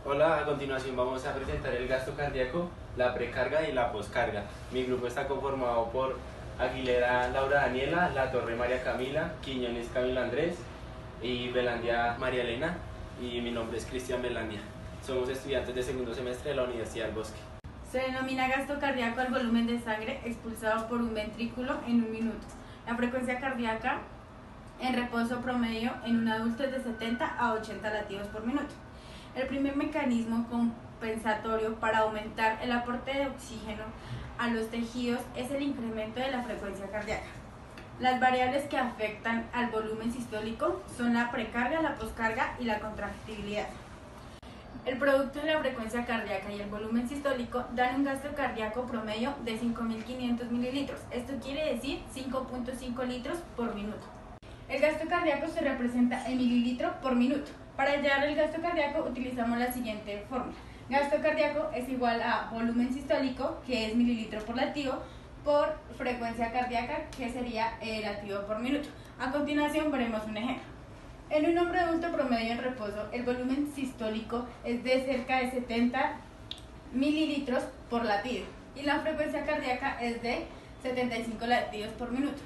Hola, a continuación vamos a presentar el gasto cardíaco, la precarga y la poscarga. Mi grupo está conformado por Aguilera Laura Daniela, La Torre María Camila, Quiñones Camilo Andrés y Belandia María Elena. Y mi nombre es Cristian Belandia. Somos estudiantes de segundo semestre de la Universidad del Bosque. Se denomina gasto cardíaco al volumen de sangre expulsado por un ventrículo en un minuto. La frecuencia cardíaca en reposo promedio en un adulto es de 70 a 80 latidos por minuto. El primer mecanismo compensatorio para aumentar el aporte de oxígeno a los tejidos es el incremento de la frecuencia cardíaca. Las variables que afectan al volumen sistólico son la precarga, la poscarga y la contractibilidad. El producto de la frecuencia cardíaca y el volumen sistólico dan un gasto cardíaco promedio de 5.500 mililitros. Esto quiere decir 5.5 litros por minuto. El gasto cardíaco se representa en mililitro por minuto. Para hallar el gasto cardíaco utilizamos la siguiente fórmula. Gasto cardíaco es igual a volumen sistólico, que es mililitro por latido, por frecuencia cardíaca, que sería latido por minuto. A continuación veremos un ejemplo. En un hombre adulto promedio en reposo, el volumen sistólico es de cerca de 70 mililitros por latido y la frecuencia cardíaca es de 75 latidos por minuto.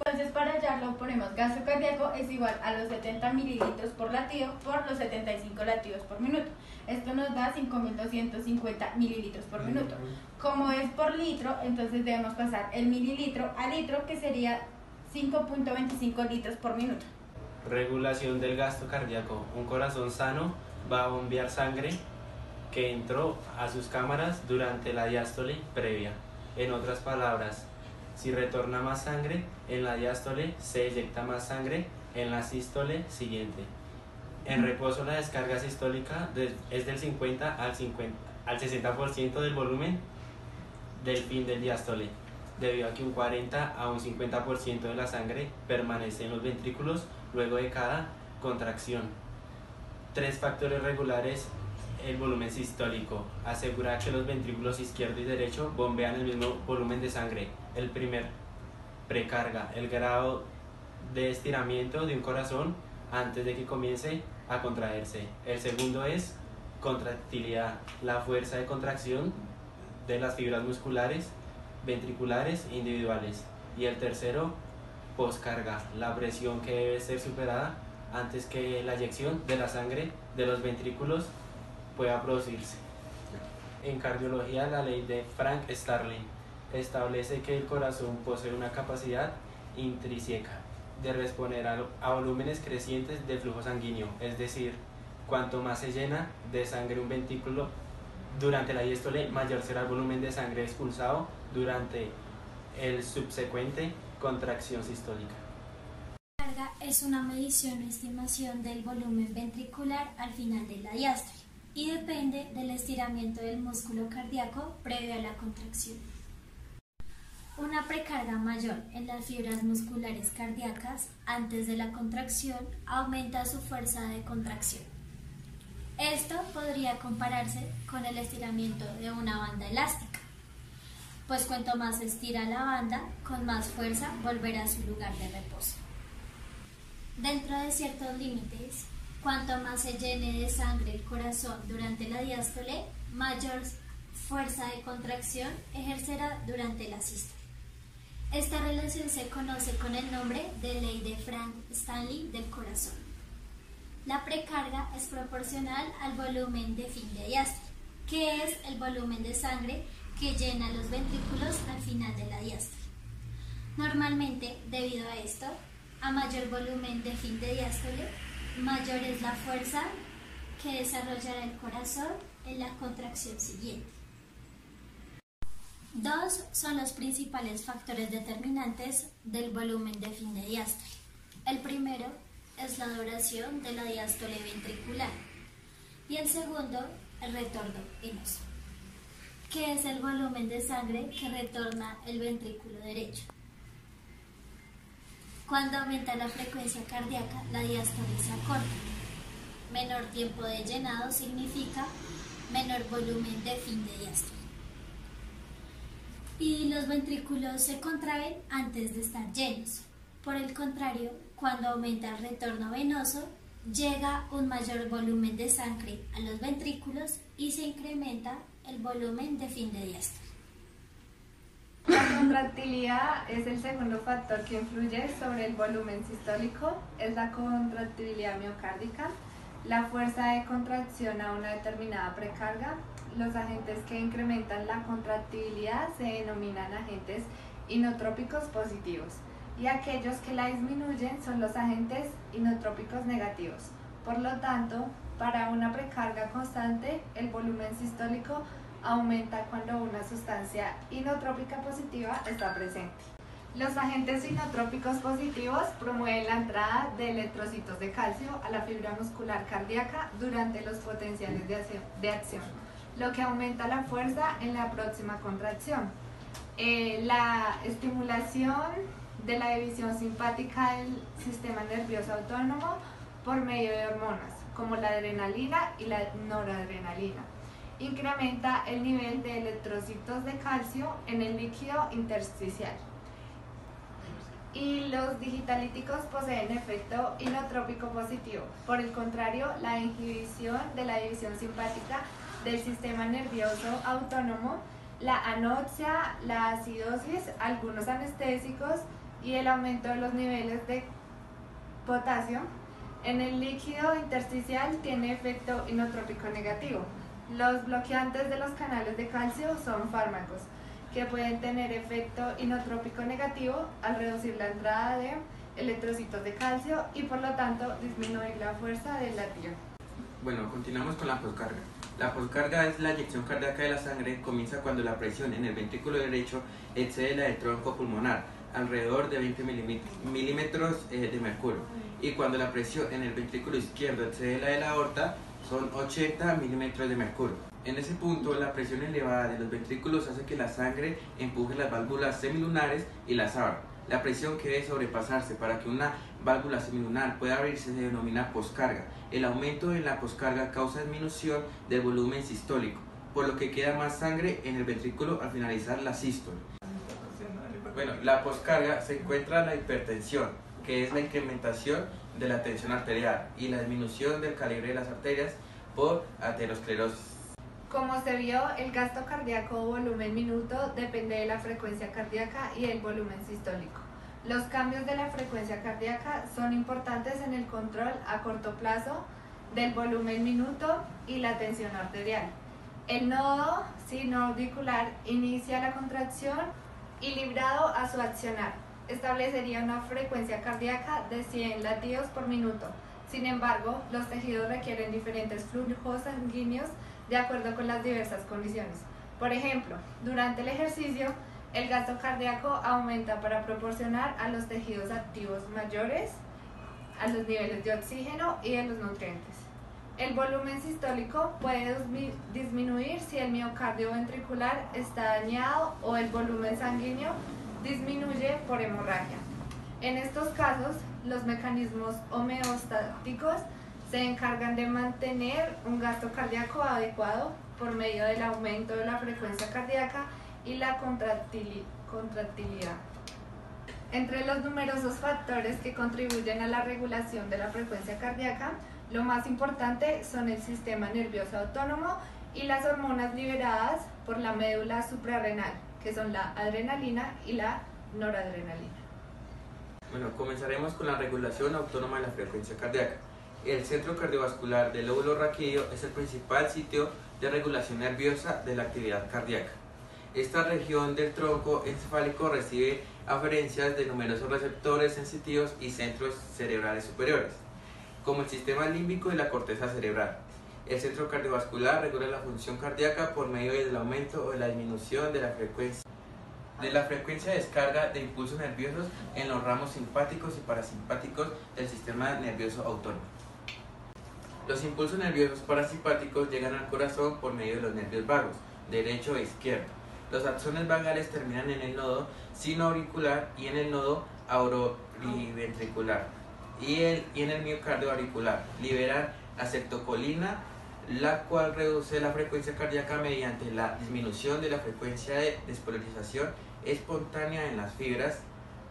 Entonces, para hallarlo ponemos gasto cardíaco es igual a los 70 mililitros por latido por los 75 latidos por minuto. Esto nos da 5.250 mililitros por minuto. Como es por litro, entonces debemos pasar el mililitro a litro, que sería 5.25 litros por minuto. Regulación del gasto cardíaco. Un corazón sano va a bombear sangre que entró a sus cámaras durante la diástole previa. En otras palabras, si retorna más sangre en la diástole, se eyecta más sangre en la sístole siguiente. En reposo, la descarga sistólica es del 50 al 60% del volumen del fin del diástole, debido a que un 40 a un 50% de la sangre permanece en los ventrículos luego de cada contracción. 3 factores regulares el volumen sistólico. Asegurar que los ventrículos izquierdo y derecho bombean el mismo volumen de sangre. El primer, precarga, el grado de estiramiento de un corazón antes de que comience a contraerse. El segundo es contractilidad, la fuerza de contracción de las fibras musculares ventriculares individuales. Y el tercero, poscarga, la presión que debe ser superada antes que la eyección de la sangre de los ventrículos pueda producirse. En cardiología, la ley de Frank Starling establece que el corazón posee una capacidad intrínseca de responder a volúmenes crecientes de flujo sanguíneo, es decir, cuanto más se llena de sangre un ventrículo durante la diástole, mayor será el volumen de sangre expulsado durante el subsecuente contracción sistólica. La carga es una medición o estimación del volumen ventricular al final de la diástole y depende del estiramiento del músculo cardíaco previo a la contracción. Una precarga mayor en las fibras musculares cardíacas antes de la contracción aumenta su fuerza de contracción. Esto podría compararse con el estiramiento de una banda elástica, pues cuanto más se estira la banda, con más fuerza volverá a su lugar de reposo. Dentro de ciertos límites, cuanto más se llene de sangre el corazón durante la diástole, mayor fuerza de contracción ejercerá durante la sístole. Esta relación se conoce con el nombre de ley de Frank Starling del corazón. La precarga es proporcional al volumen de fin de diástole, que es el volumen de sangre que llena los ventrículos al final de la diástole. Normalmente, debido a esto, a mayor volumen de fin de diástole, mayor es la fuerza que desarrollará el corazón en la contracción siguiente. Dos son los principales factores determinantes del volumen de fin de diástole. El primero es la duración de la diástole ventricular y el segundo, el retorno venoso, que es el volumen de sangre que retorna el ventrículo derecho. Cuando aumenta la frecuencia cardíaca, la diástole se acorta. Menor tiempo de llenado significa menor volumen de fin de diástole. Y los ventrículos se contraen antes de estar llenos. Por el contrario, cuando aumenta el retorno venoso, llega un mayor volumen de sangre a los ventrículos y se incrementa el volumen de fin de diástole. La contractilidad es el segundo factor que influye sobre el volumen sistólico, es la contractibilidad miocárdica, la fuerza de contracción a una determinada precarga. Los agentes que incrementan la contractibilidad se denominan agentes inotrópicos positivos y aquellos que la disminuyen son los agentes inotrópicos negativos. Por lo tanto, para una precarga constante, el volumen sistólico aumenta cuando una sustancia inotrópica positiva está presente. Los agentes inotrópicos positivos promueven la entrada de electrocitos de calcio a la fibra muscular cardíaca durante los potenciales de acción, lo que aumenta la fuerza en la próxima contracción. La estimulación de la división simpática del sistema nervioso autónomo por medio de hormonas, como la adrenalina y la noradrenalina, incrementa el nivel de electrocitos de calcio en el líquido intersticial. Y los digitalíticos poseen efecto inotrópico positivo. Por el contrario, la inhibición de la división simpática del sistema nervioso autónomo, la anoxia, la acidosis, algunos anestésicos y el aumento de los niveles de potasio en el líquido intersticial tiene efecto inotrópico negativo. Los bloqueantes de los canales de calcio son fármacos que pueden tener efecto inotrópico negativo al reducir la entrada de electrocitos de calcio y por lo tanto disminuir la fuerza del latido. Bueno, continuamos con la poscarga. La poscarga es la eyección cardíaca de la sangre, comienza cuando la presión en el ventrículo derecho excede la del tronco pulmonar, alrededor de 20 milímetros de mercurio, y cuando la presión en el ventrículo izquierdo excede la de la aorta, son 80 milímetros de mercurio. En ese punto, la presión elevada de los ventrículos hace que la sangre empuje las válvulas semilunares y las abra. La presión que debe sobrepasarse para que una válvula semilunar pueda abrirse se denomina poscarga. El aumento en la poscarga causa disminución del volumen sistólico, por lo que queda más sangre en el ventrículo al finalizar la sístole. Bueno, la poscarga se encuentra la hipertensión, que es la incrementación de la tensión arterial, y la disminución del calibre de las arterias por aterosclerosis. Como se vio, el gasto cardíaco o volumen minuto depende de la frecuencia cardíaca y el volumen sistólico. Los cambios de la frecuencia cardíaca son importantes en el control a corto plazo del volumen minuto y la tensión arterial. El nodo sinoauricular inicia la contracción y librado a su accionar establecería una frecuencia cardíaca de 100 latidos por minuto. Sin embargo, los tejidos requieren diferentes flujos sanguíneos de acuerdo con las diversas condiciones. Por ejemplo, durante el ejercicio, el gasto cardíaco aumenta para proporcionar a los tejidos activos mayores a los niveles de oxígeno y de los nutrientes. El volumen sistólico puede disminuir si el miocardio ventricular está dañado o el volumen sanguíneo disminuye por hemorragia. En estos casos, los mecanismos homeostáticos se encargan de mantener un gasto cardíaco adecuado por medio del aumento de la frecuencia cardíaca y la contractilidad. Entre los numerosos factores que contribuyen a la regulación de la frecuencia cardíaca, lo más importante son el sistema nervioso autónomo y las hormonas liberadas por la médula suprarrenal, que son la adrenalina y la noradrenalina. Bueno, comenzaremos con la regulación autónoma de la frecuencia cardíaca. El centro cardiovascular del lóbulo raquídeo es el principal sitio de regulación nerviosa de la actividad cardíaca. Esta región del tronco encefálico recibe aferencias de numerosos receptores sensitivos y centros cerebrales superiores, como el sistema límbico y la corteza cerebral. El centro cardiovascular regula la función cardíaca por medio del aumento o de la disminución de la frecuencia de descarga de impulsos nerviosos en los ramos simpáticos y parasimpáticos del sistema nervioso autónomo. Los impulsos nerviosos parasimpáticos llegan al corazón por medio de los nervios vagos, derecho e izquierdo. Los axones vagales terminan en el nodo sinoauricular y en el nodo auriventricular y en el miocardio auricular. Liberan acetilcolina, la cual reduce la frecuencia cardíaca mediante la disminución de la frecuencia de despolarización espontánea en las fibras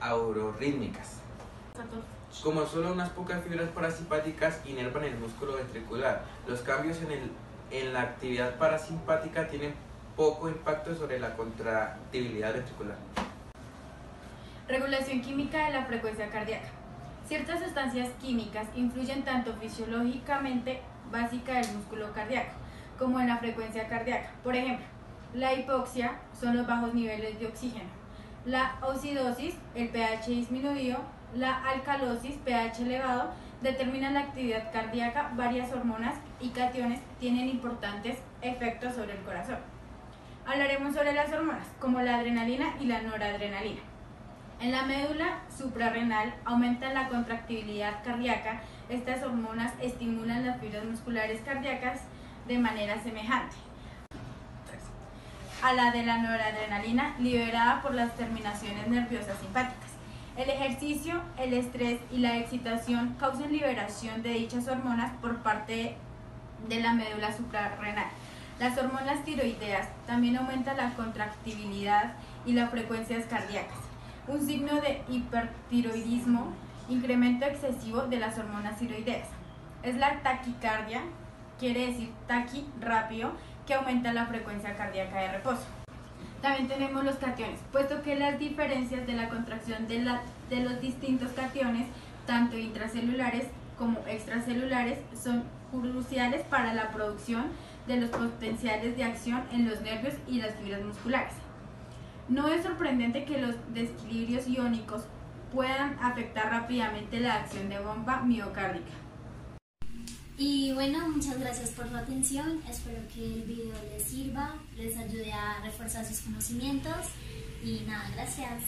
aurorítmicas. Como solo unas pocas fibras parasimpáticas inervan el músculo ventricular, los cambios en la actividad parasimpática tienen poco impacto sobre la contractibilidad ventricular. Regulación química de la frecuencia cardíaca. Ciertas sustancias químicas influyen tanto fisiológicamente básica del músculo cardíaco como en la frecuencia cardíaca. Por ejemplo, la hipoxia son los bajos niveles de oxígeno, la acidosis, el pH disminuido, la alcalosis, pH elevado, determinan la actividad cardíaca. Varias hormonas y cationes tienen importantes efectos sobre el corazón. Hablaremos sobre las hormonas, como la adrenalina y la noradrenalina. En la médula suprarrenal aumentan la contractibilidad cardíaca. Estas hormonas estimulan las fibras musculares cardíacas de manera semejante a la de la noradrenalina liberada por las terminaciones nerviosas simpáticas. El ejercicio, el estrés y la excitación causan liberación de dichas hormonas por parte de la médula suprarrenal. Las hormonas tiroideas también aumentan la contractibilidad y las frecuencias cardíacas. Un signo de hipertiroidismo, incremento excesivo de las hormonas tiroideas. Es la taquicardia, quiere decir taqui, rápido, que aumenta la frecuencia cardíaca de reposo. También tenemos los cationes, puesto que las diferencias de la contracción de los distintos cationes, tanto intracelulares como extracelulares, son cruciales para la producción de los potenciales de acción en los nervios y las fibras musculares. No es sorprendente que los desequilibrios iónicos puedan afectar rápidamente la acción de bomba miocárdica. Y bueno, muchas gracias por su atención. Espero que el video les sirva, les ayude a reforzar sus conocimientos. Y nada, gracias.